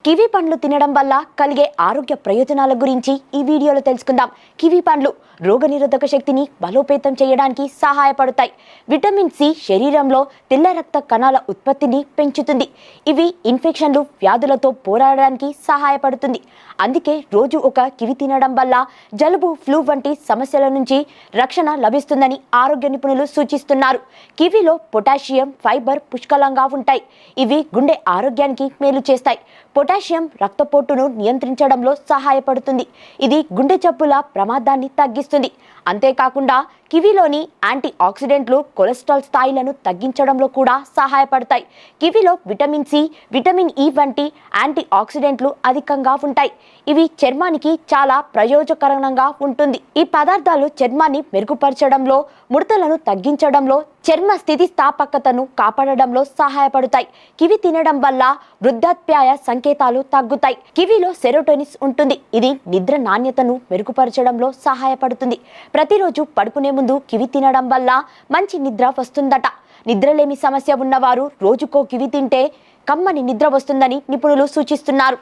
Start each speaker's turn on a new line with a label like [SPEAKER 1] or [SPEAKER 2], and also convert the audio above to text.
[SPEAKER 1] Kiwi పండ్లు తినడం వల్ల కలిగే ఆరోగ్య ప్రయోజనాల గురించి ఈ వీడియోలో తెలుసుకుందాం. కివి పండ్లు రోగనిరోధక శక్తిని బలోపేతం చేయడానికి సహాయపడతాయి. విటమిన్ సి శరీరంలో తెల్ల రక్త కణాల ఉత్పత్తిని పెంచుతుంది. ఇవి ఇన్ఫెక్షన్లు, వ్యాధులతో పోరాడడానికి సహాయపడుతుంది. అందుకే రోజు ఒక కివి తినడం వల్ల జలుబు, ఫ్లూ వంటి సమస్యల నుంచి రక్షణ లభిస్తుందని ఆరోగ్య నిపుణులు సూచిస్తున్నారు. కివిలో పొటాషియం, ఫైబర్ పుష్కలంగా ఉంటాయి. ఇవి గుండె ఆరోగ్యానికి మేలు చేస్తాయి. పొటాషియం రక్తపోటును నియంత్రించడంలో సహాయపడుతుంది. ఇది గుండె జబ్బుల ప్రమాదాన్ని తగ్గిస్తుంది. అంతేకాకుండా కివిలోని యాంటీ ఆక్సిడెంట్లు కొలెస్ట్రాల్ స్థాయిలను తగ్గించడంలో కూడా సహాయపడతాయి. కివిలో విటమిన్ సి, విటమిన్ ఇ వంటి యాంటీ ఆక్సిడెంట్లు అధికంగా ఉంటాయి. ఇవి చర్మానికి చాలా ప్రయోజనకరంగా ఉంటుంది. ఈ పదార్థాలు చర్మాన్ని మెరుగుపరచడంలో, ముడతలను తగ్గించడంలో, చర్మ స్థితిస్థాపకతను కాపాడడంలో సహాయపడతాయి. కివి తినడం వల్ల వృద్ధాప్యాయ సంకేతాలు తగ్గుతాయి. కివిలో సెరోటోనిన్ ఉంటుంది. ఇది నిద్ర నాణ్యతను మెరుగుపరచడంలో సహాయపడుతుంది. ప్రతిరోజు పడుకునే ముందు కివి తినడం వల్ల మంచి నిద్ర వస్తుందట. నిద్రలేమి సమస్య ఉన్నవారు రోజుకో కివి తింటే కమ్మని నిద్ర వస్తుందని నిపుణులు సూచిస్తున్నారు.